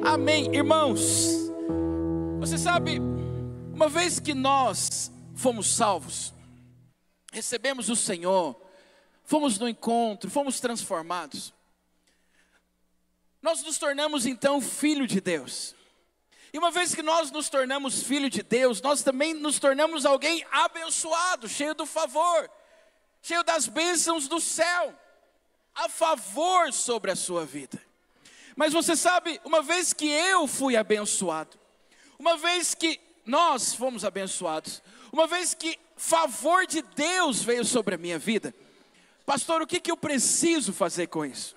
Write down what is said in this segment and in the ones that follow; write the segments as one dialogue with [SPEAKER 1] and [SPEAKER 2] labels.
[SPEAKER 1] Amém, irmãos. Você sabe, uma vez que nós fomos salvos, recebemos o Senhor, fomos no encontro, fomos transformados, nós nos tornamos então filho de Deus. E uma vez que nós nos tornamos filho de Deus, nós também nos tornamos alguém abençoado, cheio do favor, cheio das bênçãos do céu, a favor sobre a sua vida. Mas você sabe, uma vez que eu fui abençoado, uma vez que nós fomos abençoados, uma vez que favor de Deus veio sobre a minha vida, pastor, o que eu preciso fazer com isso?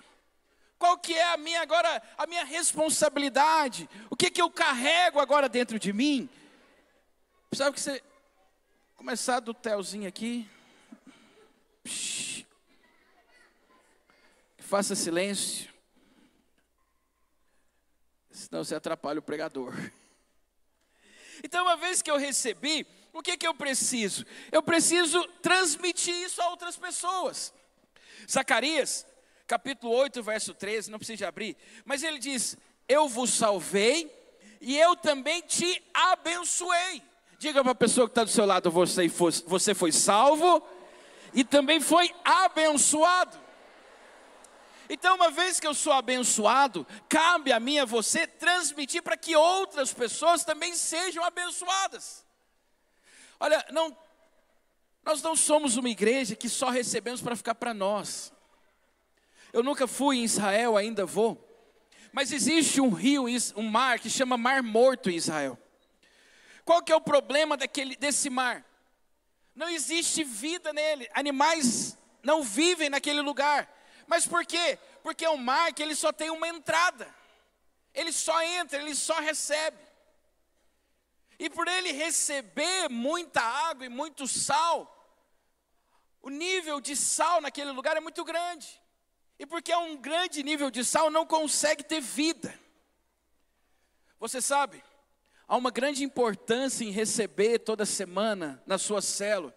[SPEAKER 1] Qual que é a minha responsabilidade? O que eu carrego agora dentro de mim? Sabe que você começar do telzinho aqui, faça silêncio, senão você atrapalha o pregador. Então, uma vez que eu recebi, o que eu preciso? Eu preciso transmitir isso a outras pessoas. Zacarias, capítulo 8, verso 13, não precisa abrir, mas ele diz: eu vos salvei e eu também te abençoei. Diga para a pessoa que está do seu lado: você foi salvo e também foi abençoado. Então, uma vez que eu sou abençoado, cabe a mim e a você transmitir para que outras pessoas também sejam abençoadas. Olha, nós não somos uma igreja que só recebemos para ficar para nós. Eu nunca fui em Israel, ainda vou. Mas existe um rio, um mar que chama Mar Morto em Israel. Qual que é o problema desse mar? Não existe vida nele, animais não vivem naquele lugar. Mas por quê? Porque é um mar que ele só tem uma entrada. Ele só entra, ele só recebe. E por ele receber muita água e muito sal, o nível de sal naquele lugar é muito grande. E porque é um grande nível de sal, não consegue ter vida. Você sabe, há uma grande importância em receber toda semana na sua célula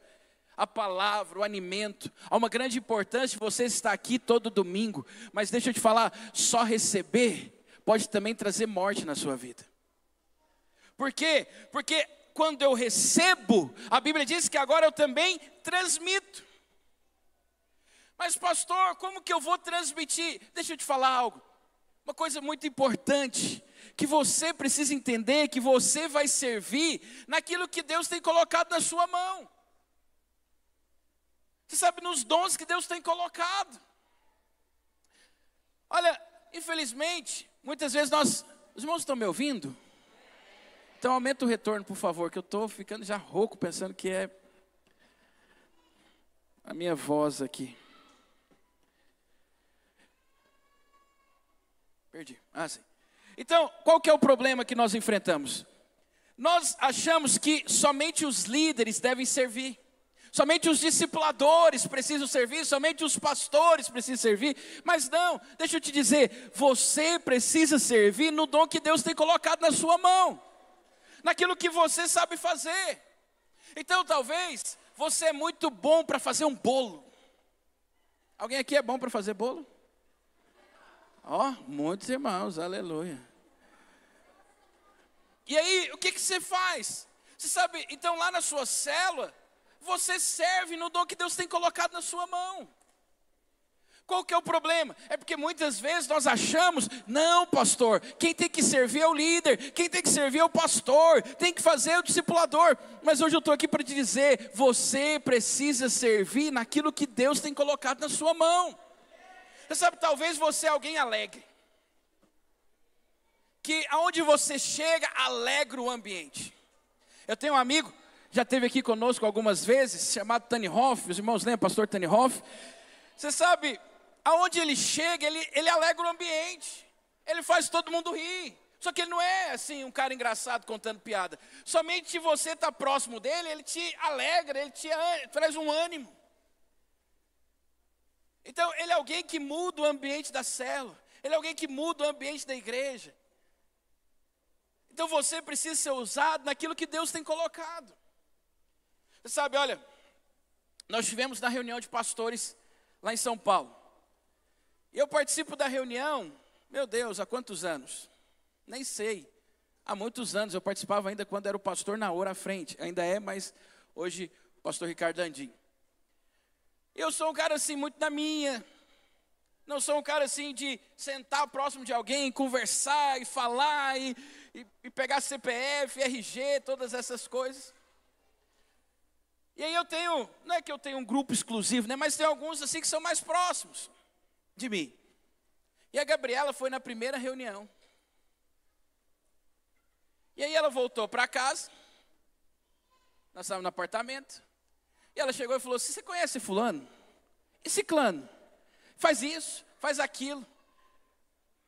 [SPEAKER 1] a palavra, o alimento. Há uma grande importância de você estar aqui todo domingo. Mas deixa eu te falar, só receber pode também trazer morte na sua vida. Por quê? Porque quando eu recebo, a Bíblia diz que agora eu também transmito. Mas pastor, como que eu vou transmitir? Deixa eu te falar algo. Uma coisa muito importante, que você precisa entender, que você vai servir naquilo que Deus tem colocado na sua mão. Você sabe, nos dons que Deus tem colocado. Olha, infelizmente, muitas vezes os irmãos estão me ouvindo? Então aumenta o retorno, por favor, que eu estou ficando já rouco, pensando que é a minha voz aqui. Perdi. Sim. Então, qual que é o problema que nós enfrentamos? Nós achamos que somente os líderes devem servir. Somente os discipuladores precisam servir, somente os pastores precisam servir. Mas não, deixa eu te dizer, você precisa servir no dom que Deus tem colocado na sua mão, naquilo que você sabe fazer. Então talvez você é muito bom para fazer um bolo. Alguém aqui é bom para fazer bolo? Muitos irmãos, aleluia. E aí, o que você faz? Você sabe, então lá na sua célula, você serve no dom que Deus tem colocado na sua mão. Qual que é o problema? É porque muitas vezes nós achamos, não pastor, quem tem que servir é o líder, quem tem que servir é o pastor, tem que fazer o discipulador. Mas hoje eu estou aqui para te dizer, você precisa servir naquilo que Deus tem colocado na sua mão. Você sabe, talvez você é alguém alegre, que aonde você chega, alegra o ambiente. Eu tenho um amigo, já esteve aqui conosco algumas vezes, chamado Tani Hoff, os irmãos lembram, pastor Tani Hoff? Você sabe, aonde ele chega, ele alegra o ambiente, ele faz todo mundo rir. Só que ele não é assim um cara engraçado contando piada. Somente se você está próximo dele, ele te alegra, ele te traz um ânimo. Então ele é alguém que muda o ambiente da célula, ele é alguém que muda o ambiente da igreja. Então você precisa ser usado naquilo que Deus tem colocado. Você sabe, olha, nós estivemos na reunião de pastores lá em São Paulo. E eu participo da reunião, meu Deus, há quantos anos? Nem sei. Há muitos anos, eu participava ainda quando era o pastor Naor à frente. Ainda é, mas hoje o pastor Ricardo Landim. Eu sou um cara assim, muito da minha. Não sou um cara assim de sentar próximo de alguém, conversar e falar e pegar CPF, RG, todas essas coisas. E aí eu tenho, não é que eu tenho um grupo exclusivo, né, mas tem alguns assim que são mais próximos de mim. E a Gabriela foi na primeira reunião. E aí ela voltou para casa, nós estávamos no apartamento, e ela chegou e falou assim: você conhece fulano? E ciclano? Faz isso, faz aquilo.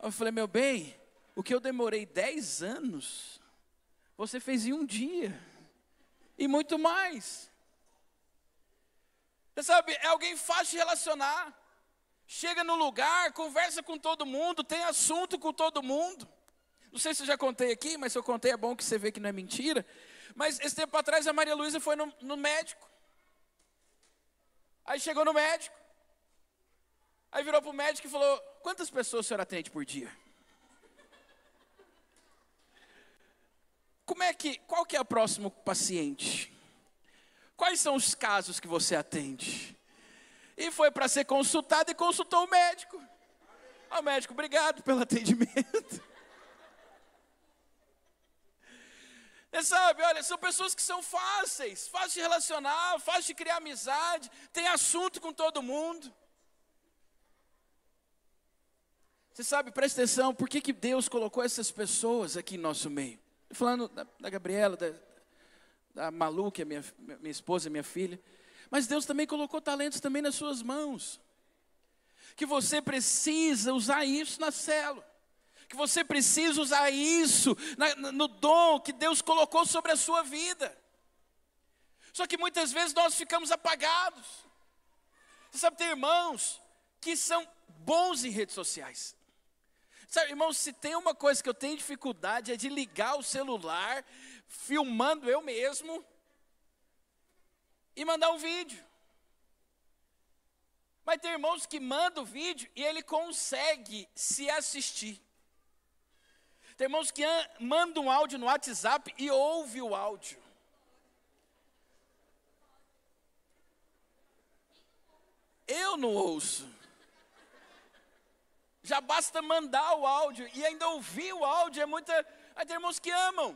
[SPEAKER 1] Eu falei: meu bem, o que eu demorei 10 anos, você fez em um dia, e muito mais. Você sabe, é alguém fácil de relacionar, chega no lugar, conversa com todo mundo, tem assunto com todo mundo. Não sei se eu já contei aqui, mas se eu contei é bom que você vê que não é mentira. Mas esse tempo atrás a Maria Luísa foi no médico. Aí chegou no médico. Aí virou para o médico e falou: quantas pessoas a senhora atende por dia? Qual que é o próximo paciente? Quais são os casos que você atende? E foi para ser consultado e consultou o médico. O médico: obrigado pelo atendimento. Você sabe, olha, são pessoas que são fáceis de relacionar, fáceis de criar amizade, tem assunto com todo mundo. Você sabe, presta atenção, por que Deus colocou essas pessoas aqui em nosso meio? Estou falando da Gabriela, da Malu, que é minha esposa, minha filha. Mas Deus também colocou talentos também nas suas mãos. Que você precisa usar isso na célula. Que você precisa usar isso no dom que Deus colocou sobre a sua vida. Só que muitas vezes nós ficamos apagados. Você sabe, tem irmãos que são bons em redes sociais. Sabe, irmãos, se tem uma coisa que eu tenho dificuldade é de ligar o celular, filmando eu mesmo, e mandar um vídeo. Mas tem irmãos que mandam o vídeo e ele consegue se assistir. Tem irmãos que mandam um áudio no WhatsApp e ouve o áudio. Eu não ouço. Já basta mandar o áudio e ainda ouvir o áudio é muita... Aí tem irmãos que amam.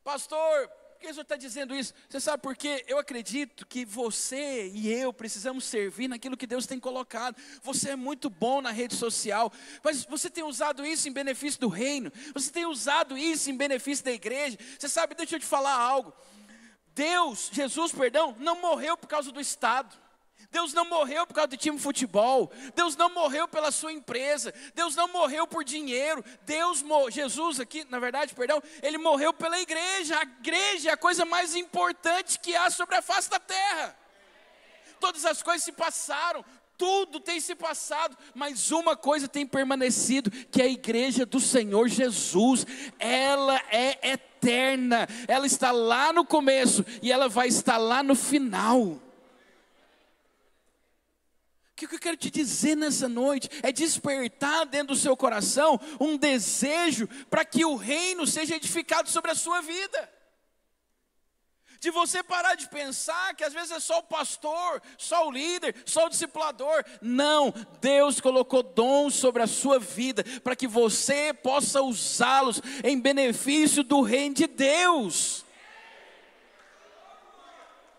[SPEAKER 1] Pastor, por que o senhor está dizendo isso? Você sabe por quê? Eu acredito que você e eu precisamos servir naquilo que Deus tem colocado. Você é muito bom na rede social, mas você tem usado isso em benefício do reino. Você tem usado isso em benefício da igreja. Você sabe, deixa eu te falar algo. Jesus, não morreu por causa do Estado. Deus não morreu por causa do time de futebol. Deus não morreu pela sua empresa. Deus não morreu por dinheiro. Jesus aqui, na verdade, ele morreu pela igreja. A igreja é a coisa mais importante que há sobre a face da terra. Todas as coisas se passaram, tudo tem se passado, mas uma coisa tem permanecido, que é a igreja do Senhor Jesus. Ela é eterna. Ela está lá no começo e ela vai estar lá no final. O que eu quero te dizer nessa noite é despertar dentro do seu coração um desejo para que o reino seja edificado sobre a sua vida. De você parar de pensar que às vezes é só o pastor, só o líder, só o discipulador. Não, Deus colocou dons sobre a sua vida para que você possa usá-los em benefício do reino de Deus.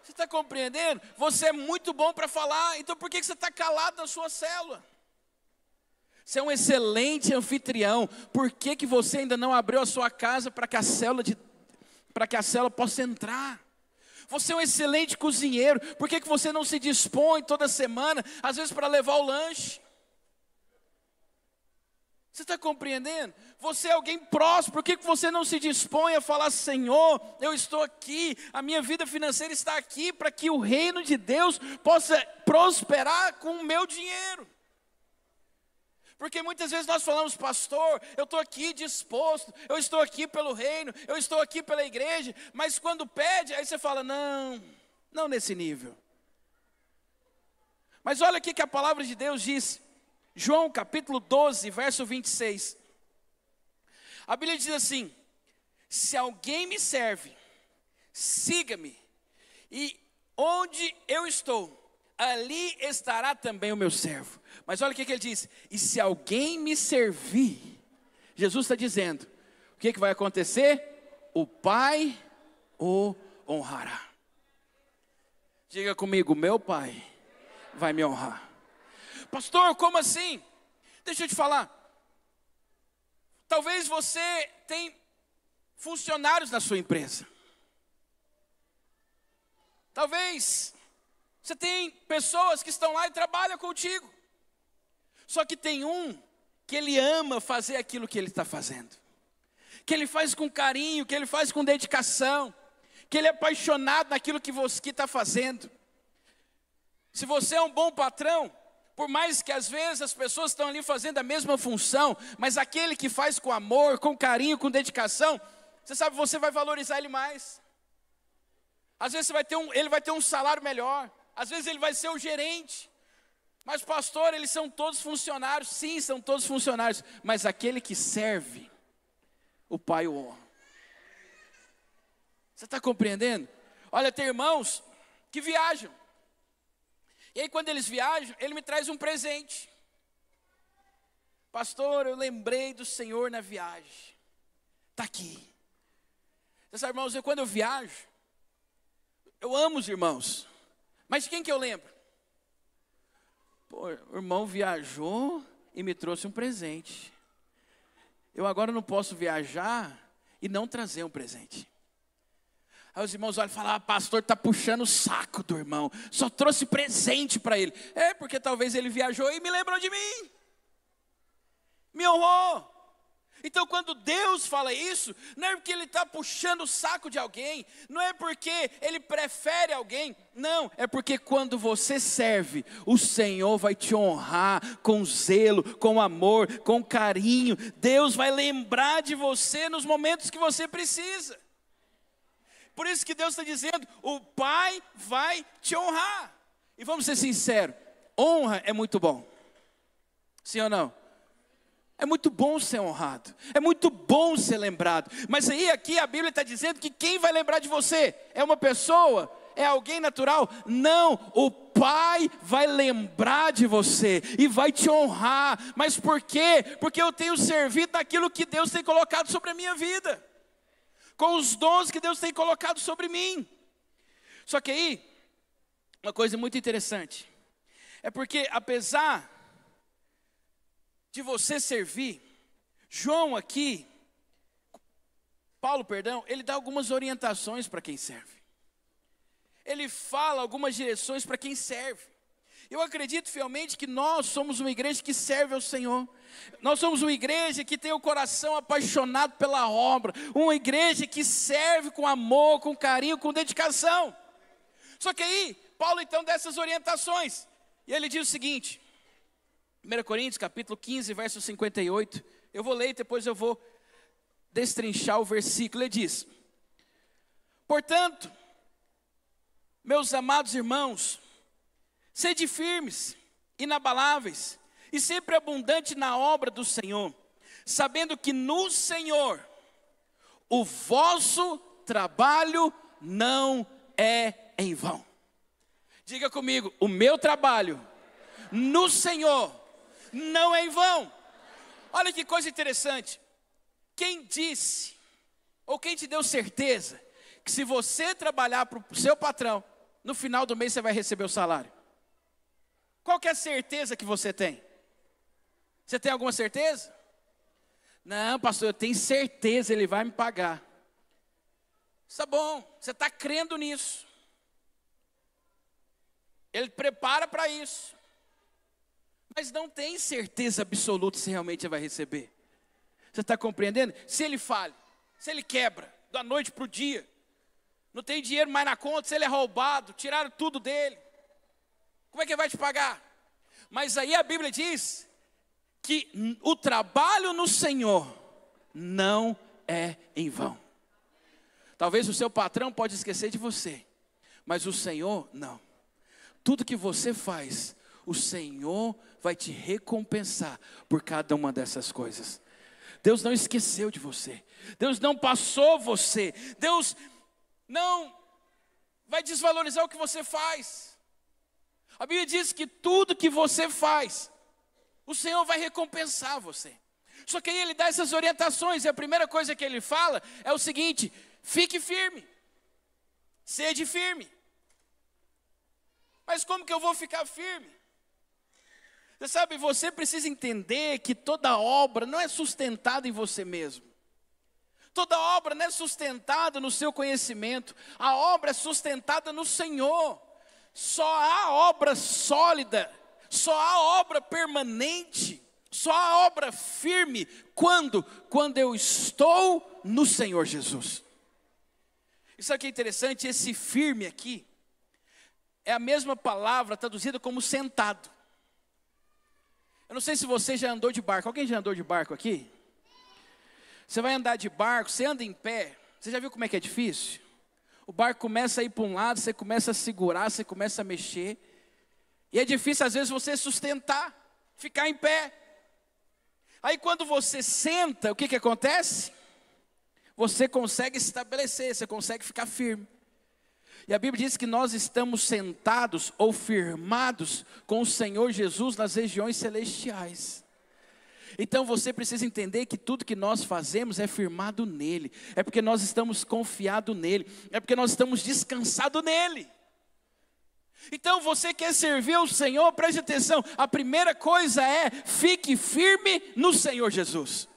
[SPEAKER 1] Está compreendendo? Você é muito bom para falar, então por que você está calado na sua célula? Você é um excelente anfitrião, por que você ainda não abriu a sua casa para que a célula possa entrar? Você é um excelente cozinheiro, por que você não se dispõe toda semana, às vezes para levar o lanche? Você está compreendendo? Você é alguém próximo, por que você não se dispõe a falar: Senhor, eu estou aqui, a minha vida financeira está aqui, para que o reino de Deus possa prosperar com o meu dinheiro? Porque muitas vezes nós falamos: pastor, eu estou aqui disposto, eu estou aqui pelo reino, eu estou aqui pela igreja, mas quando pede, aí você fala: não nesse nível. Mas olha o que a palavra de Deus diz. João capítulo 12, verso 26. A Bíblia diz assim: se alguém me serve, siga-me, e onde eu estou, ali estará também o meu servo. Mas olha o que ele diz: e se alguém me servir, Jesus está dizendo, o que vai acontecer? O Pai o honrará. Diga comigo: meu Pai vai me honrar. Pastor, como assim? Deixa eu te falar. Talvez você tenha funcionários na sua empresa. Talvez você tenha pessoas que estão lá e trabalham contigo. Só que tem um que ele ama fazer aquilo que ele está fazendo, que ele faz com carinho, que ele faz com dedicação, que ele é apaixonado naquilo que você está fazendo. Se você é um bom patrão, por mais que às vezes as pessoas estão ali fazendo a mesma função, mas aquele que faz com amor, com carinho, com dedicação, você sabe, você vai valorizar ele mais. Às vezes ele vai ter um salário melhor, às vezes ele vai ser o gerente. Mas pastor, eles são todos funcionários. Sim, são todos funcionários, mas aquele que serve, o Pai o honra. Você está compreendendo? Olha, tem irmãos que viajam, e aí quando eles viajam, ele me traz um presente. Pastor, eu lembrei do Senhor na viagem. Está aqui. Você sabe, irmãos, quando eu viajo, eu amo os irmãos, mas de quem que eu lembro? Pô, o irmão viajou e me trouxe um presente. Eu agora não posso viajar e não trazer um presente. Aí os irmãos olham e falam: pastor, está puxando o saco do irmão, só trouxe presente para ele. É, porque talvez ele viajou e me lembrou de mim, me honrou. Então quando Deus fala isso, não é porque Ele está puxando o saco de alguém, não é porque Ele prefere alguém, não, é porque quando você serve, o Senhor vai te honrar com zelo, com amor, com carinho. Deus vai lembrar de você nos momentos que você precisa. Por isso que Deus está dizendo, o Pai vai te honrar. E vamos ser sinceros, honra é muito bom, sim ou não? É muito bom ser honrado, é muito bom ser lembrado. Mas aí aqui a Bíblia está dizendo que quem vai lembrar de você? É uma pessoa? É alguém natural? Não, o Pai vai lembrar de você e vai te honrar. Mas por quê? Porque eu tenho servido naquilo que Deus tem colocado sobre a minha vida, com os dons que Deus tem colocado sobre mim. Só que aí, uma coisa muito interessante, é porque apesar de você servir, Paulo, ele dá algumas orientações para quem serve. Ele fala algumas direções para quem serve. Eu acredito fielmente que nós somos uma igreja que serve ao Senhor. Nós somos uma igreja que tem o coração apaixonado pela obra. Uma igreja que serve com amor, com carinho, com dedicação. Só que aí, Paulo então dá essas orientações. E ele diz o seguinte, 1 Coríntios capítulo 15, verso 58. Eu vou ler e depois eu vou destrinchar o versículo. Ele diz: portanto, meus amados irmãos, sede firmes, inabaláveis e sempre abundante na obra do Senhor, sabendo que no Senhor o vosso trabalho não é em vão. Diga comigo: o meu trabalho no Senhor não é em vão. Olha que coisa interessante. Quem disse, ou quem te deu certeza, que se você trabalhar para o seu patrão, no final do mês você vai receber o salário? Qual que é a certeza que você tem? Você tem alguma certeza? Não, pastor, eu tenho certeza, ele vai me pagar. Está bom, você está crendo nisso. Ele prepara para isso. Mas não tem certeza absoluta se realmente você vai receber. Você está compreendendo? Se ele falha, se ele quebra, da noite para o dia, não tem dinheiro mais na conta, se ele é roubado, tiraram tudo dele, como é que ele vai te pagar? Mas aí a Bíblia diz que o trabalho no Senhor não é em vão. Talvez o seu patrão pode esquecer de você, mas o Senhor não. Tudo que você faz, o Senhor vai te recompensar por cada uma dessas coisas. Deus não esqueceu de você. Deus não passou você. Deus não vai desvalorizar o que você faz. A Bíblia diz que tudo que você faz, o Senhor vai recompensar você. Só que aí Ele dá essas orientações, e a primeira coisa que Ele fala é o seguinte: fique firme, sede firme. Mas como que eu vou ficar firme? Você sabe, você precisa entender que toda obra não é sustentada em você mesmo. Toda obra não é sustentada no seu conhecimento. A obra é sustentada no Senhor. Só há obra sólida, só há obra permanente, só há obra firme quando eu estou no Senhor Jesus. Isso aqui é interessante, esse firme aqui é a mesma palavra traduzida como sentado. Eu não sei se você já andou de barco. Alguém já andou de barco aqui? Você vai andar de barco, você anda em pé. Você já viu como é que é difícil? O barco começa a ir para um lado, você começa a segurar, você começa a mexer. E é difícil às vezes você sustentar, ficar em pé. Aí quando você senta, o que acontece? Você consegue estabelecer, você consegue ficar firme. E a Bíblia diz que nós estamos sentados ou firmados com o Senhor Jesus nas regiões celestiais. Então você precisa entender que tudo que nós fazemos é firmado nele. É porque nós estamos confiados nele. É porque nós estamos descansados nele. Então você quer servir ao Senhor, preste atenção. A primeira coisa é, fique firme no Senhor Jesus.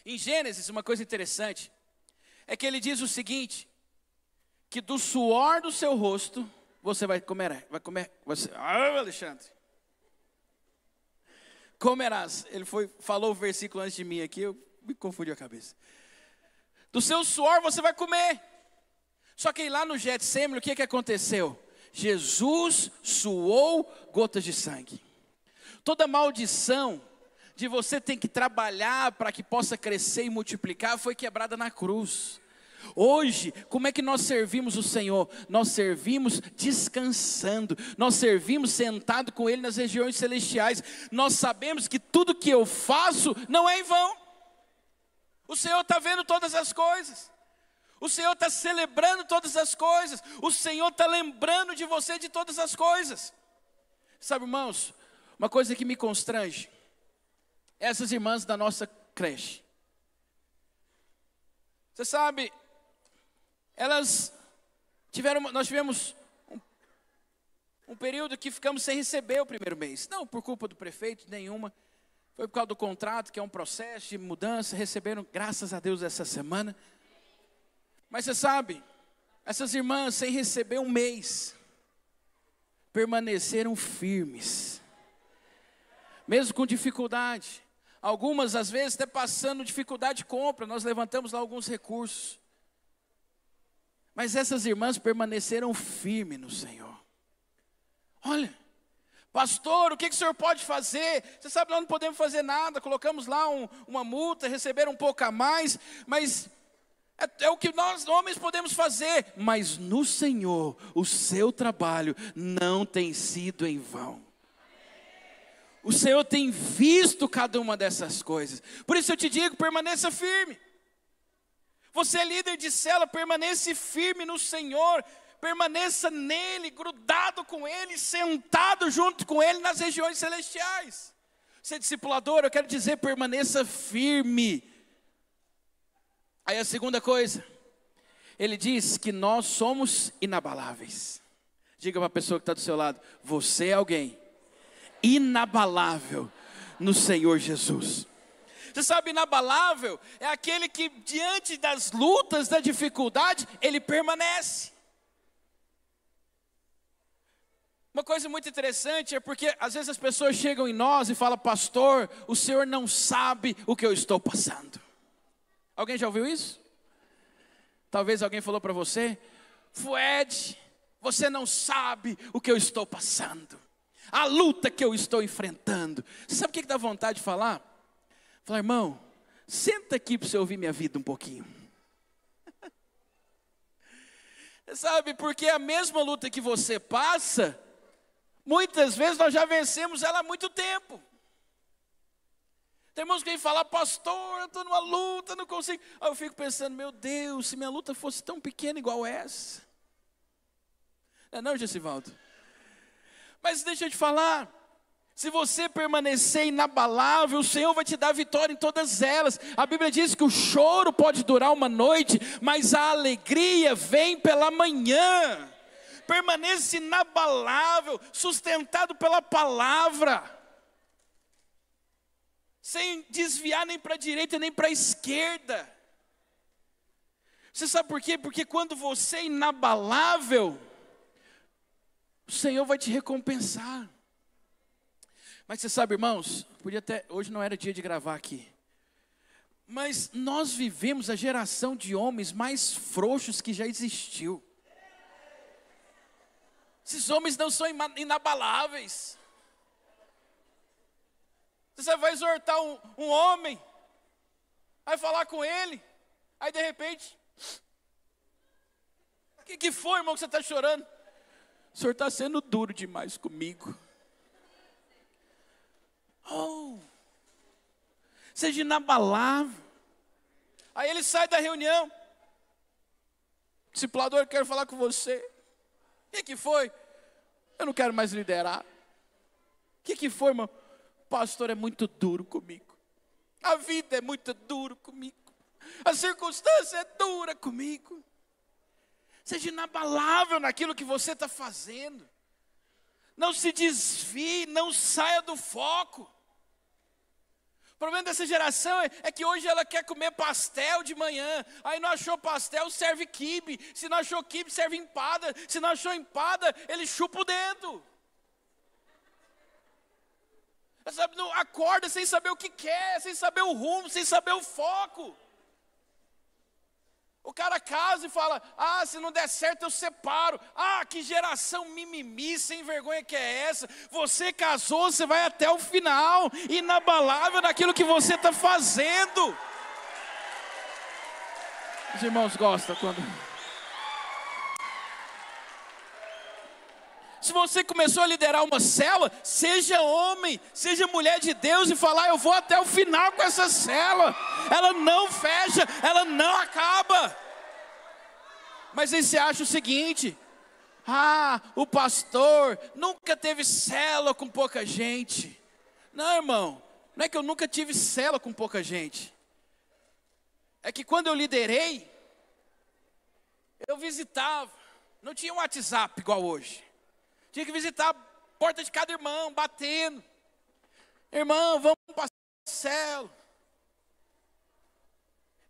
[SPEAKER 1] Em Gênesis, uma coisa interessante é que ele diz o seguinte: que do suor do seu rosto você vai comer, Alexandre, comerás. Ele falou o versículo antes de mim aqui, eu me confundi a cabeça. Do seu suor você vai comer. Só que lá no Getsêmani, o que aconteceu? Jesus suou gotas de sangue. Toda maldição de você ter que trabalhar para que possa crescer e multiplicar foi quebrada na cruz. Hoje, como é que nós servimos o Senhor? Nós servimos descansando, nós servimos sentado com Ele nas regiões celestiais. Nós sabemos que tudo que eu faço não é em vão. O Senhor está vendo todas as coisas, o Senhor está celebrando todas as coisas, o Senhor está lembrando de você de todas as coisas. Sabe, irmãos, uma coisa que me constrange, essas irmãs da nossa creche. Você sabe, nós tivemos um período que ficamos sem receber o primeiro mês. Não por culpa do prefeito, nenhuma. Foi por causa do contrato, que é um processo de mudança. Receberam, graças a Deus, essa semana. Mas você sabe, essas irmãs sem receber um mês, permaneceram firmes. Mesmo com dificuldade. Algumas, às vezes, até passando dificuldade de compra. Nós levantamos lá alguns recursos. Mas essas irmãs permaneceram firmes no Senhor. Olha, pastor, o que o senhor pode fazer? Você sabe, nós não podemos fazer nada. Colocamos lá uma multa, receberam um pouco a mais. Mas é o que nós, homens, podemos fazer. Mas no Senhor, o seu trabalho não tem sido em vão. O Senhor tem visto cada uma dessas coisas. Por isso eu te digo, permaneça firme. Você é líder de célula, permaneça firme no Senhor. Permaneça nele, grudado com ele, sentado junto com ele nas regiões celestiais. Você é discipulador, eu quero dizer, permaneça firme. Aí a segunda coisa, ele diz que nós somos inabaláveis. Diga para a pessoa que está do seu lado, você é alguém inabalável no Senhor Jesus. Você sabe, inabalável é aquele que diante das lutas, da dificuldade, ele permanece. Uma coisa muito interessante é porque às vezes as pessoas chegam em nós e falam, pastor, o senhor não sabe o que eu estou passando. Alguém já ouviu isso? Talvez alguém falou para você, Fued, você não sabe o que eu estou passando. A luta que eu estou enfrentando. Você sabe o que dá vontade de falar? Falar, irmão, senta aqui para você ouvir minha vida um pouquinho. Sabe, porque a mesma luta que você passa, muitas vezes nós já vencemos ela há muito tempo. Tem irmãos que vêm falar, pastor, eu estou numa luta, não consigo. Aí eu fico pensando, meu Deus, se minha luta fosse tão pequena igual essa. Não, Gessivaldo? Mas deixa eu te falar, se você permanecer inabalável, o Senhor vai te dar vitória em todas elas. A Bíblia diz que o choro pode durar uma noite, mas a alegria vem pela manhã. Permaneça inabalável, sustentado pela palavra, sem desviar nem para a direita nem para a esquerda. Você sabe por quê? Porque quando você é inabalável, o Senhor vai te recompensar. Mas você sabe, irmãos, podia até, hoje não era dia de gravar aqui, mas nós vivemos a geração de homens mais frouxos que já existiu. Esses homens não são inabaláveis. Você vai exortar um homem, vai falar com ele, aí de repente, o que foi, irmão, que você está chorando? O senhor está sendo duro demais comigo. Oh, seja inabalável. Aí ele sai da reunião, discipulador, eu quero falar com você. O que foi? Eu não quero mais liderar. O que foi, irmão? O pastor é muito duro comigo. A vida é muito dura comigo. A circunstância é dura comigo. Seja inabalável naquilo que você está fazendo. Não se desvie, não saia do foco. O problema dessa geração é que hoje ela quer comer pastel de manhã. Aí não achou pastel, serve quibe. Se não achou quibe, serve empada. Se não achou empada, ele chupa o dedo. Sabe, não, acorda sem saber o que quer, sem saber o rumo, sem saber o foco. O cara casa e fala, se não der certo eu separo. Que geração mimimi, sem vergonha que é essa? Você casou, você vai até o final, inabalável naquilo que você está fazendo. Os irmãos gostam quando... Se você começou a liderar uma célula, seja homem, seja mulher de Deus e falar, eu vou até o final com essa célula. Ela não fecha, ela não acaba. Mas aí você acha o seguinte, o pastor nunca teve célula com pouca gente. Não, irmão, não é que eu nunca tive célula com pouca gente. É que quando eu liderei, eu visitava, não tinha um WhatsApp igual hoje. Tinha que visitar a porta de cada irmão, batendo. Irmão, vamos para a célula.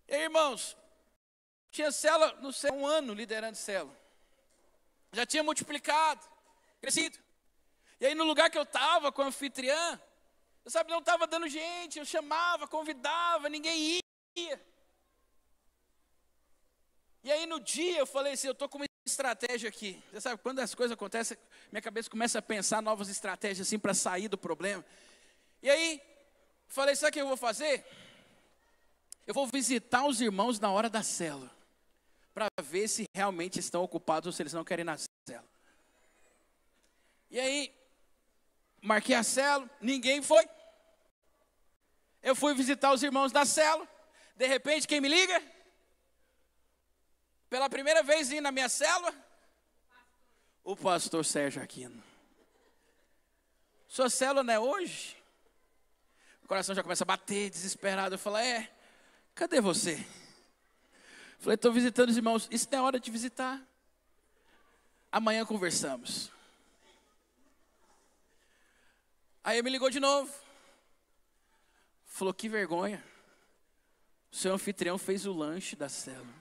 [SPEAKER 1] E aí, irmãos, tinha célula, não sei, 1 ano liderando célula. Já tinha multiplicado, crescido. E aí no lugar que eu estava com a anfitriã, não estava dando gente, eu chamava, convidava, ninguém ia. E aí no dia eu falei assim, eu estou com uma estratégia aqui. Você sabe, quando as coisas acontecem, minha cabeça começa a pensar novas estratégias assim para sair do problema. E aí, falei, sabe o que eu vou fazer? Eu vou visitar os irmãos na hora da célula, para ver se realmente estão ocupados ou se eles não querem ir na célula. E aí, marquei a célula, ninguém foi. Eu fui visitar os irmãos da célula, de repente, quem me liga? Pela primeira vez indo na minha célula, o pastor Sérgio Aquino. Sua célula não é hoje? O coração já começa a bater, desesperado. Eu falo, cadê você? Eu falei, estou visitando os irmãos. Isso não é hora de visitar. Amanhã conversamos. Aí ele me ligou de novo. Falou, que vergonha. O seu anfitrião fez o lanche da célula.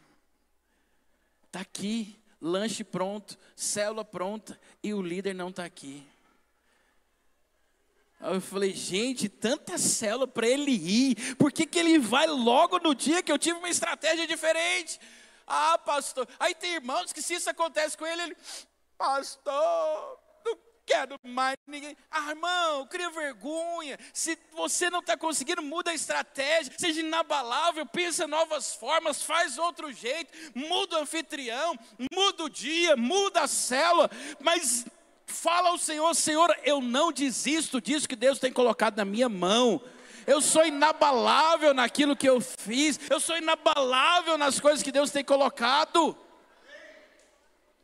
[SPEAKER 1] Está aqui, lanche pronto, célula pronta, e o líder não está aqui. Aí eu falei, gente, tanta célula para ele ir, por que ele vai logo no dia que eu tive uma estratégia diferente? Pastor, aí tem irmãos que se isso acontece com ele, pastor, não quero mais ninguém. Irmão, cria vergonha. Se você não está conseguindo, muda a estratégia. Seja inabalável, pensa novas formas, faz outro jeito. Muda o anfitrião, muda o dia, muda a célula. Mas fala ao Senhor, Senhor, eu não desisto disso que Deus tem colocado na minha mão. Eu sou inabalável naquilo que eu fiz. Eu sou inabalável nas coisas que Deus tem colocado.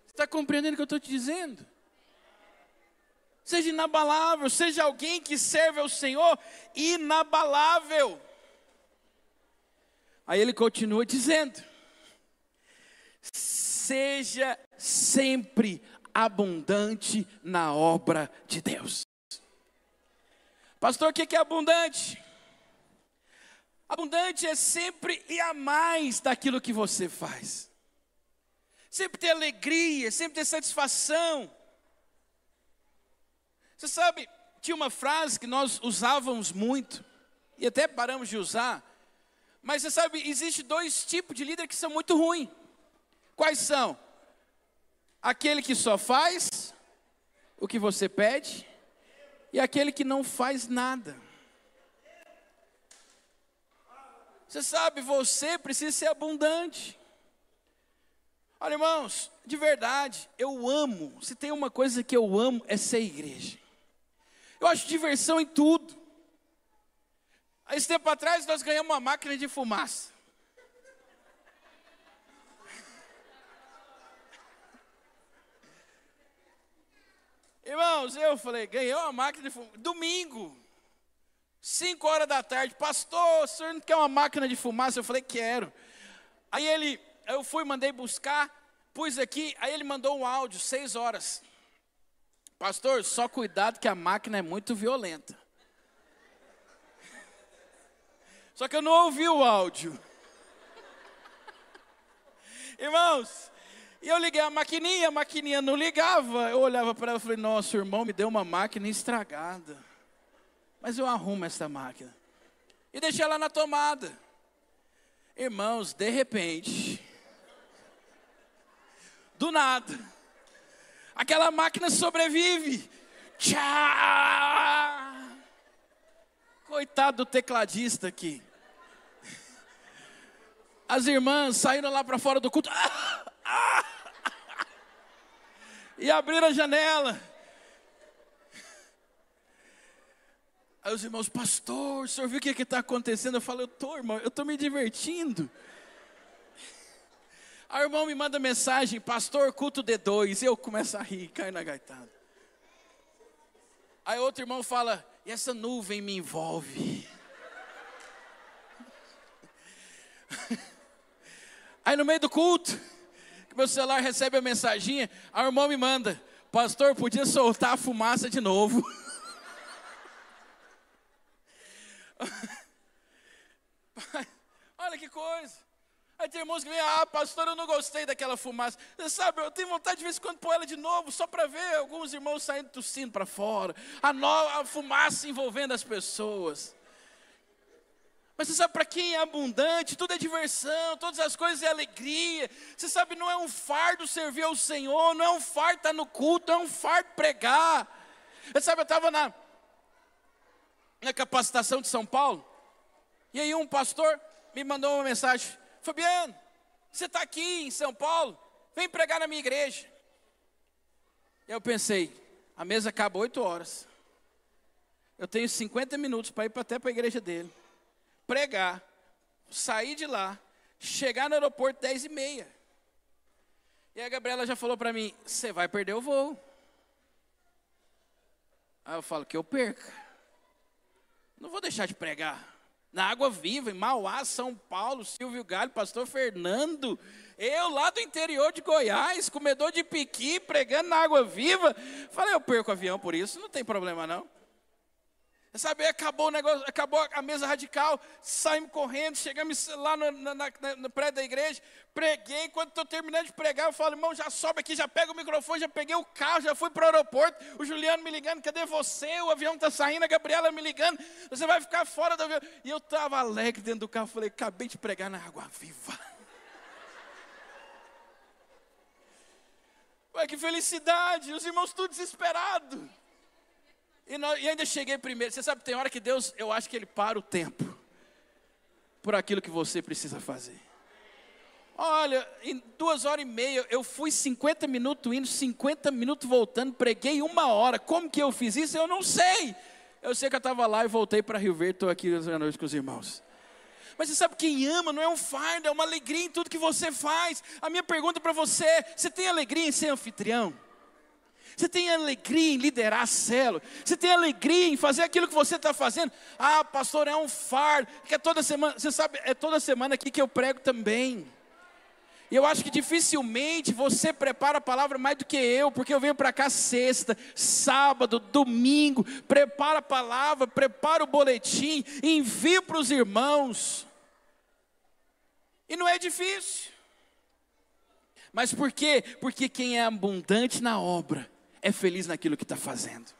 [SPEAKER 1] Você está compreendendo o que eu estou te dizendo? Seja inabalável, seja alguém que serve ao Senhor inabalável. Aí ele continua dizendo: seja sempre abundante na obra de Deus. Pastor, o que é abundante? Abundante é sempre ir a mais daquilo que você faz. Sempre ter alegria, sempre ter satisfação. Você sabe, tinha uma frase que nós usávamos muito, e até paramos de usar, mas você sabe, existe dois tipos de líder que são muito ruins. Quais são? Aquele que só faz o que você pede, e aquele que não faz nada. Você sabe, você precisa ser abundante. Olha, irmãos, de verdade, eu amo, se tem uma coisa que eu amo, é ser igreja. Eu acho diversão em tudo. Há esse tempo atrás, nós ganhamos uma máquina de fumaça. Irmãos, eu falei, ganhei uma máquina de fumaça. Domingo, 5 horas da tarde, pastor, o senhor não quer uma máquina de fumaça? Eu falei, quero. Aí eu fui, mandei buscar, pus aqui, aí ele mandou um áudio, 6 horas. Pastor, só cuidado que a máquina é muito violenta. Só que eu não ouvi o áudio. Irmãos, e eu liguei a maquininha não ligava. Eu olhava para ela e falei, nossa, o irmão me deu uma máquina estragada. Mas eu arrumo essa máquina. E deixei ela na tomada. Irmãos, de repente, do nada, aquela máquina sobrevive. Tchau! Coitado do tecladista aqui. As irmãs saíram lá para fora do culto. E abriram a janela. Aí os irmãos, pastor, o senhor viu o que está acontecendo? Eu falo, irmão, eu estou me divertindo. Aí o irmão me manda mensagem, pastor, culto D2. Eu começo a rir, caio na gaitada. Aí outro irmão fala, e essa nuvem me envolve. Aí no meio do culto, meu celular recebe a mensaginha, aí o irmão me manda, pastor, podia soltar a fumaça de novo. Olha que coisa. Aí tem irmãos que vêm, pastor, eu não gostei daquela fumaça. Você sabe, eu tenho vontade de vez em quando pôr ela de novo, só para ver alguns irmãos saindo tossindo para fora, a fumaça envolvendo as pessoas. Mas você sabe, para quem é abundante, tudo é diversão, todas as coisas é alegria. Você sabe, não é um fardo servir ao Senhor, não é um fardo estar no culto, não é um fardo pregar. Você sabe, eu estava na capacitação de São Paulo, e aí um pastor me mandou uma mensagem, Fabiano, você está aqui em São Paulo, vem pregar na minha igreja. Eu pensei, a mesa acaba 8 horas, eu tenho 50 minutos para ir até para a igreja dele, pregar, sair de lá, chegar no aeroporto 10h30. E a Gabriela já falou para mim, você vai perder o voo. Aí eu falo, que eu perca. Não vou deixar de pregar. Na Água Viva, em Mauá, São Paulo, Silvio Galho, pastor Fernando. Eu lá do interior de Goiás, comedor de piqui, pregando na Água Viva. Falei, eu perco o avião por isso, não tem problema não. Sabe, acabou o negócio, acabou a mesa radical, saímos correndo, chegamos lá no prédio da igreja, preguei, quando estou terminando de pregar, eu falo, irmão, já sobe aqui, já pega o microfone, já peguei o carro, já fui para o aeroporto, o Juliano me ligando, cadê você? O avião está saindo, a Gabriela me ligando, você vai ficar fora do avião. E eu estava alegre dentro do carro, falei, acabei de pregar na Água Viva. Ué, que felicidade, os irmãos tudo desesperados. E ainda cheguei primeiro. Você sabe, tem hora que Deus, eu acho que Ele para o tempo por aquilo que você precisa fazer. Olha, em 2h30, eu fui 50 minutos indo, 50 minutos voltando, preguei 1 hora. Como que eu fiz isso? Eu não sei. Eu sei que eu estava lá e voltei para Rio Verde, estou aqui hoje à noite com os irmãos. Mas você sabe, quem ama não é um fardo, é uma alegria em tudo que você faz. A minha pergunta para você é, você tem alegria em ser anfitrião? Você tem alegria em liderar a célula? Você tem alegria em fazer aquilo que você está fazendo? Ah, pastor, é um fardo, que é toda semana, você sabe, é toda semana aqui que eu prego também. E eu acho que dificilmente você prepara a palavra mais do que eu, porque eu venho para cá sexta, sábado, domingo, preparo a palavra, preparo o boletim, envio para os irmãos. E não é difícil. Mas por quê? Porque quem é abundante na obra é feliz naquilo que está fazendo.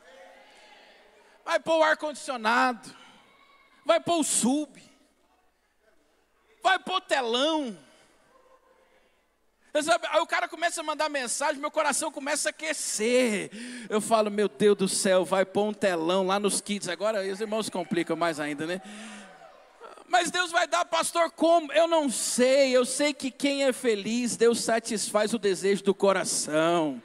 [SPEAKER 1] Vai pôr o ar-condicionado, vai pôr o sub, vai pôr o telão. Sabe, aí o cara começa a mandar mensagem, meu coração começa a aquecer. Eu falo, meu Deus do céu, vai pôr um telão lá nos kids. Agora os irmãos complicam mais ainda, né? Mas Deus vai dar, pastor, como? Eu não sei, eu sei que quem é feliz, Deus satisfaz o desejo do coração.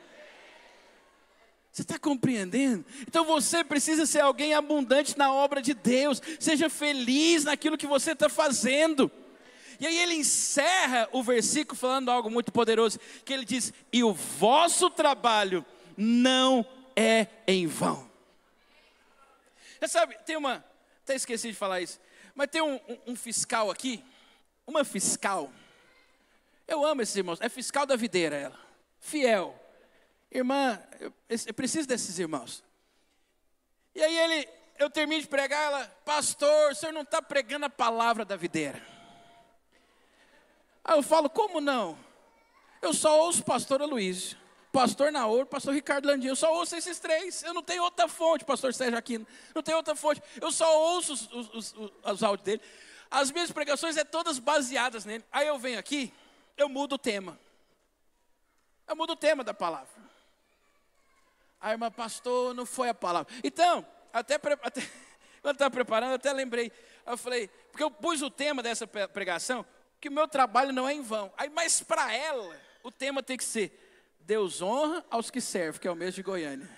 [SPEAKER 1] Você está compreendendo? Então você precisa ser alguém abundante na obra de Deus. Seja feliz naquilo que você está fazendo. E aí ele encerra o versículo falando algo muito poderoso, que ele diz, e o vosso trabalho não é em vão. Você sabe, até esqueci de falar isso, mas tem um fiscal aqui, uma fiscal, eu amo esses irmãos, é fiscal da videira ela, fiel, irmã, eu preciso desses irmãos. E aí eu termino de pregar, ela, pastor, o senhor não está pregando a palavra da videira. Aí eu falo, como não? Eu só ouço o pastor Aloysio, pastor Naor, pastor Ricardo Landim, eu só ouço esses três, eu não tenho outra fonte, pastor Sérgio Aquino, não tenho outra fonte, eu só ouço os áudios dele, as minhas pregações é todas baseadas nele. Aí eu venho aqui, eu mudo o tema da palavra. A irmã, pastor, não foi a palavra. Então, até quando eu estava preparando, eu até lembrei, eu falei, porque eu pus o tema dessa pregação, que o meu trabalho não é em vão. Aí, mas para ela, o tema tem que ser, Deus honra aos que servem, que é o mesmo de Goiânia.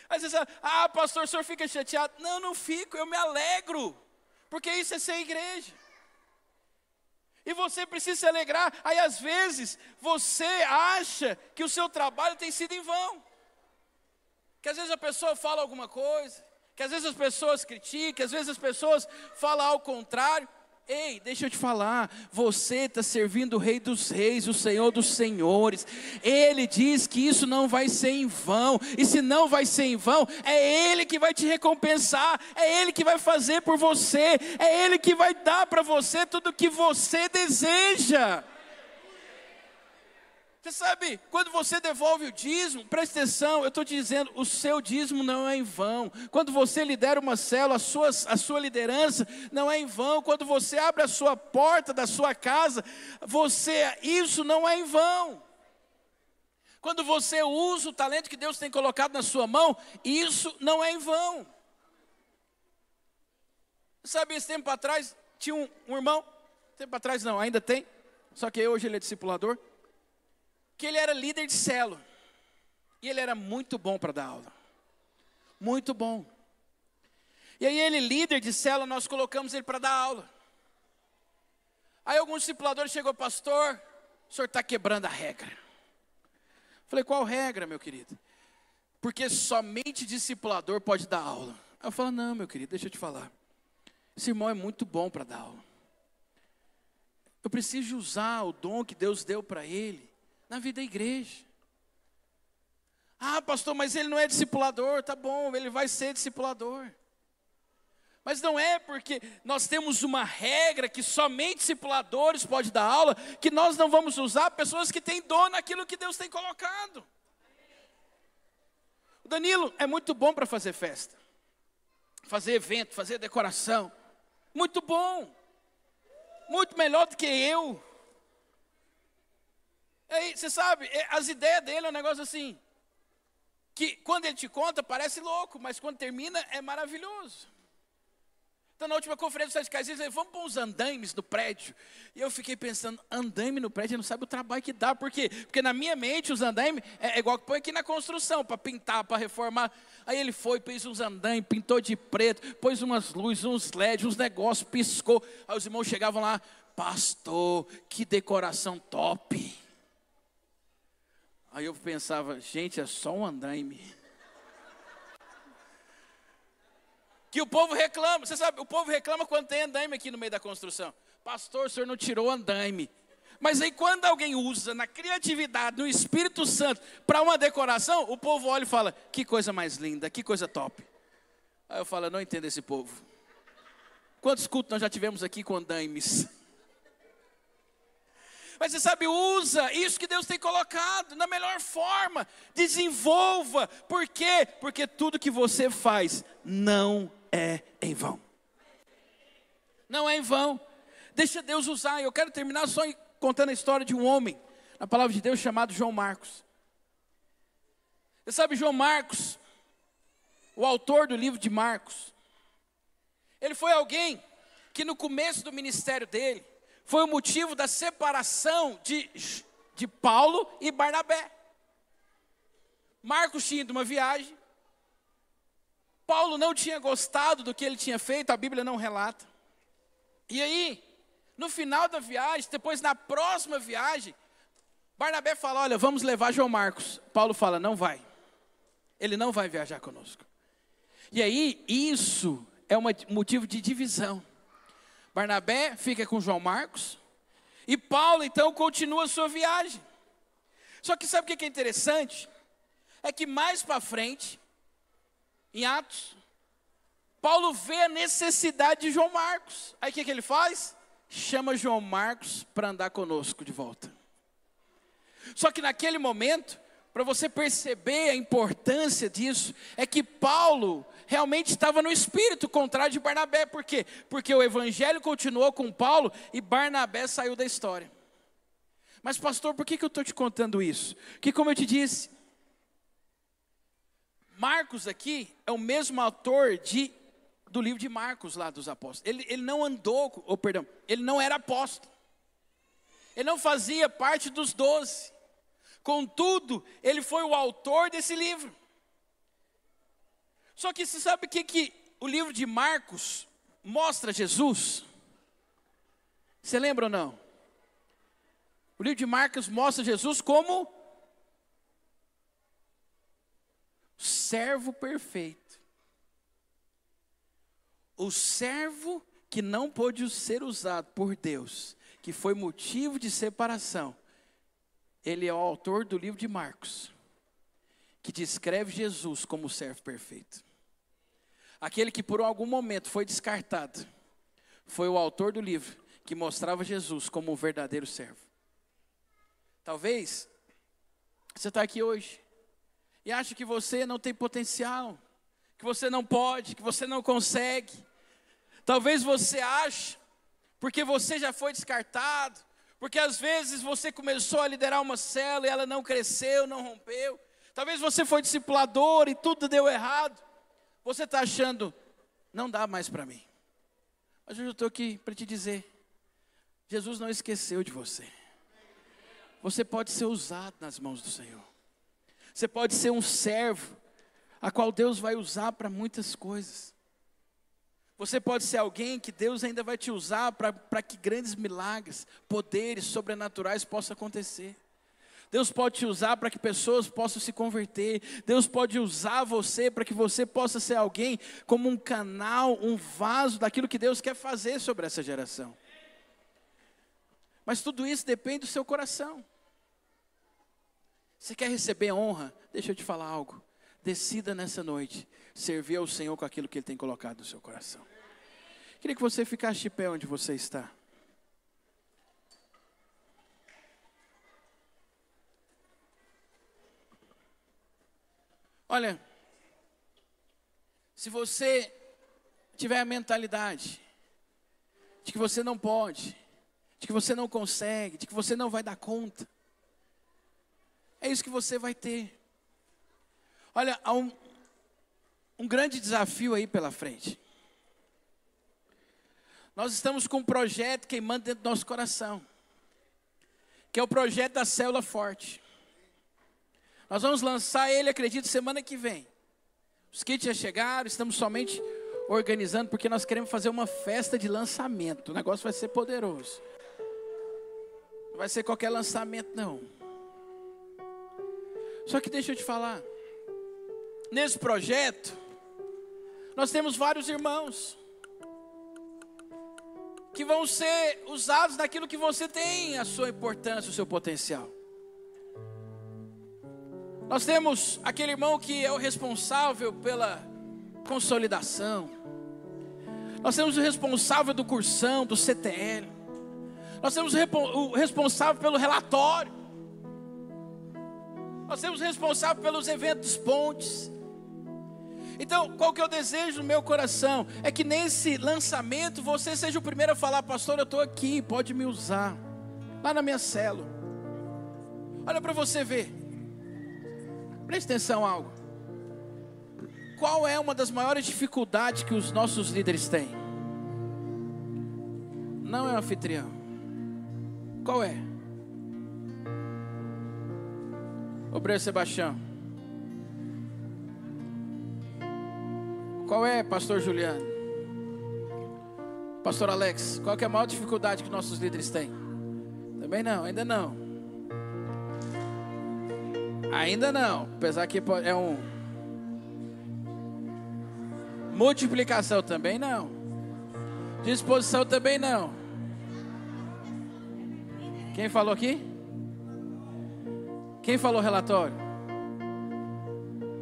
[SPEAKER 1] Aí você sabe, pastor, o senhor fica chateado? Não, não fico, eu me alegro, porque isso é ser igreja. E você precisa se alegrar. Aí às vezes, você acha que o seu trabalho tem sido em vão. Que às vezes a pessoa fala alguma coisa, que às vezes as pessoas criticam, que às vezes as pessoas falam ao contrário. Ei, deixa eu te falar, você está servindo o Rei dos Reis, o Senhor dos Senhores. Ele diz que isso não vai ser em vão. E se não vai ser em vão, é Ele que vai te recompensar. É Ele que vai fazer por você. É Ele que vai dar para você tudo o que você deseja. Você sabe, quando você devolve o dízimo, presta atenção, eu estou te dizendo, o seu dízimo não é em vão. Quando você lidera uma célula, a sua liderança não é em vão. Quando você abre a sua porta da sua casa, isso não é em vão. Quando você usa o talento que Deus tem colocado na sua mão, isso não é em vão. Sabe, esse tempo atrás, tinha um irmão, tempo atrás não, ainda tem, só que hoje ele é discipulador, que ele era líder de célula, e ele era muito bom para dar aula, muito bom. E aí ele, líder de célula, nós colocamos ele para dar aula. Aí alguns discipuladores chegou, pastor, o senhor está quebrando a regra. Falei, qual regra, meu querido? Porque somente discipulador pode dar aula. Aí eu falo, não, meu querido, deixa eu te falar, esse irmão é muito bom para dar aula. Eu preciso usar o dom que Deus deu para ele na vida da igreja. Pastor, mas ele não é discipulador. Tá bom, ele vai ser discipulador. Mas não é porque nós temos uma regra que somente discipuladores podem dar aula, que nós não vamos usar pessoas que têm dom naquilo que Deus tem colocado. O Danilo é muito bom para fazer festa, fazer evento, fazer decoração. Muito bom. Muito melhor do que eu. Aí, você sabe, as ideias dele é um negócio assim, que quando ele te conta parece louco, mas quando termina é maravilhoso. Então, na última conferência dos casais, eles vamos pôr uns andaimes no prédio. E eu fiquei pensando, andaime no prédio, não sabe o trabalho que dá. Por quê? Porque na minha mente, os andaimes é igual que põe aqui na construção, para pintar, para reformar. Aí ele foi, fez uns andaimes, pintou de preto, pôs umas luzes, uns LEDs, uns negócios, piscou. Aí os irmãos chegavam lá, pastor, que decoração top. Aí eu pensava, gente, é só um andaime. Que o povo reclama, você sabe, o povo reclama quando tem andaime aqui no meio da construção. Pastor, o senhor não tirou andaime. Mas aí quando alguém usa na criatividade, no Espírito Santo, para uma decoração, o povo olha e fala, que coisa mais linda, que coisa top. Aí eu falo, não entendo esse povo. Quantos cultos nós já tivemos aqui com andaimes? Mas você sabe, usa isso que Deus tem colocado na melhor forma, desenvolva. Por quê? Porque tudo que você faz não é em vão. Não é em vão. Deixa Deus usar. Eu quero terminar só contando a história de um homem, na palavra de Deus, chamado João Marcos. Você sabe, João Marcos, o autor do livro de Marcos, ele foi alguém que no começo do ministério dele, foi o motivo da separação de Paulo e Barnabé. Marcos tinha ido uma viagem. Paulo não tinha gostado do que ele tinha feito, a Bíblia não relata. E aí, no final da viagem, depois na próxima viagem, Barnabé fala, olha, vamos levar João Marcos. Paulo fala, não vai. Ele não vai viajar conosco. E aí, isso é um motivo de divisão. Barnabé fica com João Marcos, e Paulo então continua a sua viagem. Só que sabe o que é interessante? É que mais para frente, em Atos, Paulo vê a necessidade de João Marcos. Aí o que ele faz? Chama João Marcos para andar conosco de volta. Só que naquele momento, para você perceber a importância disso, é que Paulo realmente estava no espírito, contrário de Barnabé. Por quê? Porque o evangelho continuou com Paulo e Barnabé saiu da história. Mas pastor, por que eu estou te contando isso? Porque como eu te disse, Marcos aqui é o mesmo autor do livro de Marcos lá dos apóstolos. Ele não andou, ele não era apóstolo. Ele não fazia parte dos 12. Contudo, ele foi o autor desse livro. Só que você sabe o que o livro de Marcos mostra Jesus? Você lembra ou não? O livro de Marcos mostra Jesus como servo perfeito. O servo que não pôde ser usado por Deus, que foi motivo de separação. Ele é o autor do livro de Marcos, que descreve Jesus como o servo perfeito. Aquele que por algum momento foi descartado, foi o autor do livro, que mostrava Jesus como o verdadeiro servo. Talvez, você está aqui hoje, e acha que você não tem potencial, que você não pode, que você não consegue. Talvez você ache, porque você já foi descartado, porque às vezes você começou a liderar uma célula e ela não cresceu, não rompeu. Talvez você foi discipulador e tudo deu errado. Você está achando, não dá mais para mim. Mas eu estou aqui para te dizer, Jesus não esqueceu de você. Você pode ser usado nas mãos do Senhor. Você pode ser um servo, a qual Deus vai usar para muitas coisas. Você pode ser alguém que Deus ainda vai te usar para que grandes milagres, poderes sobrenaturais possam acontecer. Deus pode te usar para que pessoas possam se converter. Deus pode usar você para que você possa ser alguém como um canal, um vaso daquilo que Deus quer fazer sobre essa geração. Mas tudo isso depende do seu coração. Você quer receber honra? Deixa eu te falar algo. Decida nessa noite servir ao Senhor com aquilo que Ele tem colocado no seu coração. Queria que você ficasse de pé onde você está. Olha, se você tiver a mentalidade de que você não pode, de que você não consegue, de que você não vai dar conta, é isso que você vai ter. Olha, há um grande desafio aí pela frente. Nós estamos com um projeto queimando dentro do nosso coração, que é o projeto da Célula Forte. Nós vamos lançar ele, acredito, semana que vem. Os kits já chegaram, estamos somente organizando, porque nós queremos fazer uma festa de lançamento. O negócio vai ser poderoso. Não vai ser qualquer lançamento, não. Só que deixa eu te falar. Nesse projeto, nós temos vários irmãos que vão ser usados naquilo que você tem, a sua importância, o seu potencial. Nós temos aquele irmão que é o responsável pela consolidação. Nós temos o responsável do cursão, do CTL. Nós temos o responsável pelo relatório. Nós temos o responsável pelos eventos pontes. Então, qual que é o desejo do meu coração? É que nesse lançamento você seja o primeiro a falar: pastor, eu estou aqui, pode me usar. Lá na minha célula. Olha para você ver. Preste atenção em algo. Qual é uma das maiores dificuldades que os nossos líderes têm? Não é o anfitrião. Qual é? Obreiro Sebastião. Qual é, pastor Juliano? Pastor Alex, qual que é a maior dificuldade que nossos líderes têm? Também não, ainda não. Ainda não, apesar que é um... Multiplicação também não. Disposição também não. Quem falou aqui? Quem falou relatório?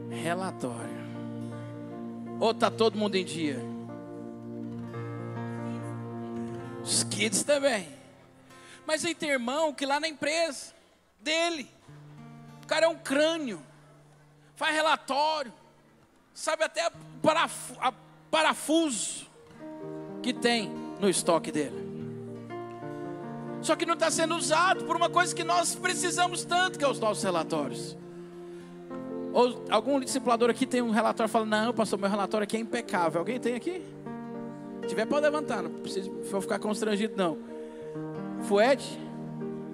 [SPEAKER 1] Relatório. Ou está todo mundo em dia? Os kids também. Mas aí tem irmão que lá na empresa dele, o cara é um crânio, faz relatório, sabe até parafuso que tem no estoque dele. Só que não está sendo usado por uma coisa que nós precisamos tanto, que é os nossos relatórios. Ou algum discipulador aqui tem um relatório e fala: não, pastor, meu relatório aqui é impecável. Alguém tem aqui? Se tiver, pode levantar, não precisa ficar constrangido não. Fued?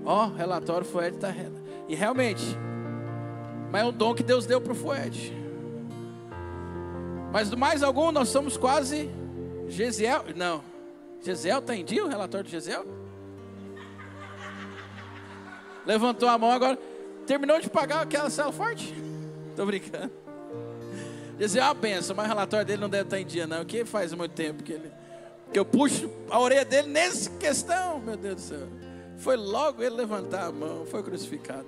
[SPEAKER 1] Ó, relatório Fued está... E realmente, mas é um dom que Deus deu para o Fued. Mas do mais algum, nós somos quase Gesiel. Não, Gesiel está em dia, o relatório de Gesiel? Levantou a mão agora. Terminou de pagar aquela célula forte? Estou brincando. Gesiel é uma benção, mas o relatório dele não deve estar em dia não, que faz muito tempo que eu puxo a orelha dele nessa questão. Meu Deus do céu. Foi logo ele levantar a mão, foi crucificado.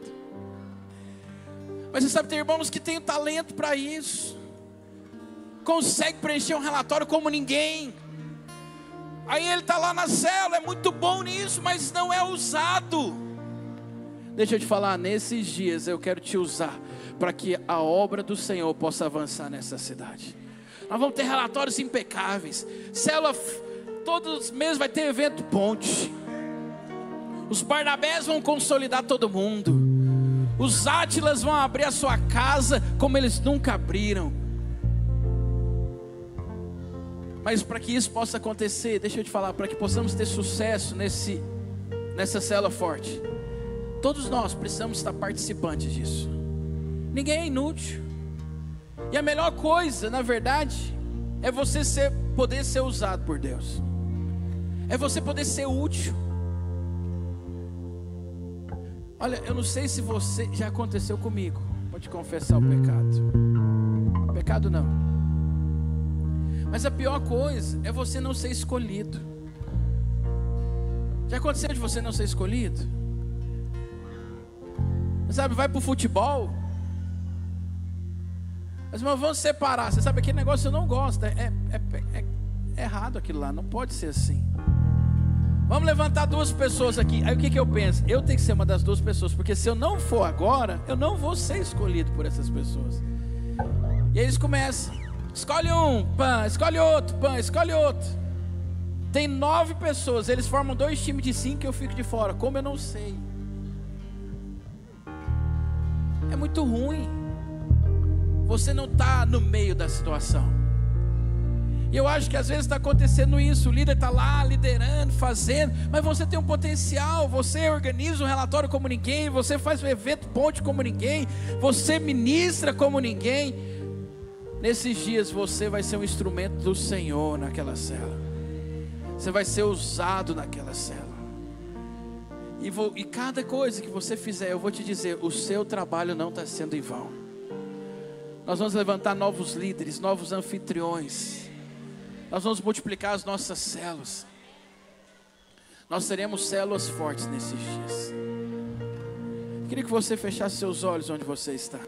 [SPEAKER 1] Mas você sabe, tem irmãos que têm talento para isso, consegue preencher um relatório como ninguém. Aí ele está lá na célula, é muito bom nisso, mas não é usado. Deixa eu te falar, nesses dias eu quero te usar para que a obra do Senhor possa avançar nessa cidade. Nós vamos ter relatórios impecáveis. Célula, todos os meses vai ter evento ponte. Os Barnabés vão consolidar todo mundo. Os Átilas vão abrir a sua casa como eles nunca abriram. Mas para que isso possa acontecer, deixa eu te falar, para que possamos ter sucesso nessa célula forte, todos nós precisamos estar participantes disso. Ninguém é inútil. E a melhor coisa, na verdade, é você poder ser usado por Deus. É você poder ser útil. Olha, eu não sei se você já aconteceu comigo. Vou te confessar o pecado. Pecado não. Mas a pior coisa é você não ser escolhido. Já aconteceu de você não ser escolhido? Sabe, vai para o futebol. Mas vamos separar. Você sabe, aquele negócio eu não gosto. É errado aquilo lá. Não pode ser assim. Vamos levantar duas pessoas aqui. Aí o que eu penso? Eu tenho que ser uma das duas pessoas. Porque se eu não for agora, eu não vou ser escolhido por essas pessoas. E aí eles começam. Escolhe um, pã, escolhe outro, pã, escolhe outro. Tem 9 pessoas. Eles formam 2 times de 5 e eu fico de fora. Como eu não sei? É muito ruim. Você não está no meio da situação. E eu acho que às vezes está acontecendo isso. O líder está lá liderando, fazendo, mas você tem um potencial. Você organiza um relatório como ninguém, você faz um evento ponte como ninguém, você ministra como ninguém. Nesses dias você vai ser um instrumento do Senhor naquela célula. Você vai ser usado naquela célula. E cada coisa que você fizer, eu vou te dizer, o seu trabalho não está sendo em vão. Nós vamos levantar novos líderes, novos anfitriões. Nós vamos multiplicar as nossas células. Nós teremos células fortes nesses dias. Eu queria que você fechasse seus olhos onde você está.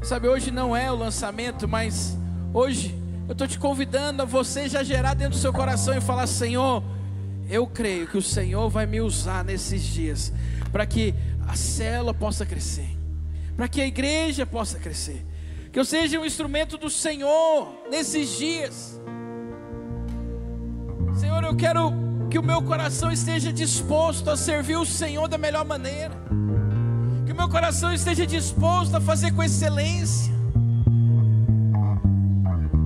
[SPEAKER 1] Sabe, hoje não é o lançamento, mas hoje eu estou te convidando a você já gerar dentro do seu coração e falar: Senhor, eu creio que o Senhor vai me usar nesses dias, para que a célula possa crescer, para que a igreja possa crescer, que eu seja um instrumento do Senhor nesses dias. Senhor, eu quero que o meu coração esteja disposto a servir o Senhor da melhor maneira, que o meu coração esteja disposto a fazer com excelência.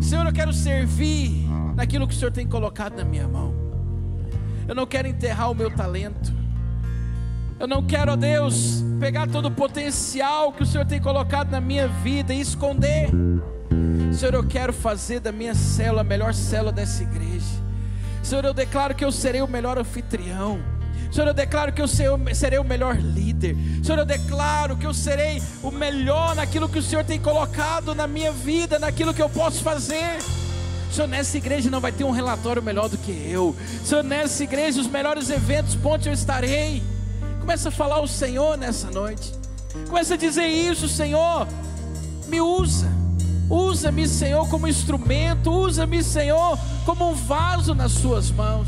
[SPEAKER 1] Senhor, eu quero servir naquilo que o Senhor tem colocado na minha mão. Eu não quero enterrar o meu talento. Eu não quero, ó Deus, pegar todo o potencial que o Senhor tem colocado na minha vida e esconder. Senhor, eu quero fazer da minha célula a melhor célula dessa igreja. Senhor, eu declaro que eu serei o melhor anfitrião. Senhor, eu declaro que eu serei o melhor líder. Senhor, eu declaro que eu serei o melhor naquilo que o Senhor tem colocado na minha vida, naquilo que eu posso fazer. Senhor, nessa igreja não vai ter um relatório melhor do que eu. Senhor, nessa igreja os melhores eventos, ponte eu estarei. Começa a falar ao Senhor nessa noite. Começa a dizer isso: Senhor, me usa. Usa-me, Senhor, como instrumento. Usa-me, Senhor, como um vaso nas suas mãos.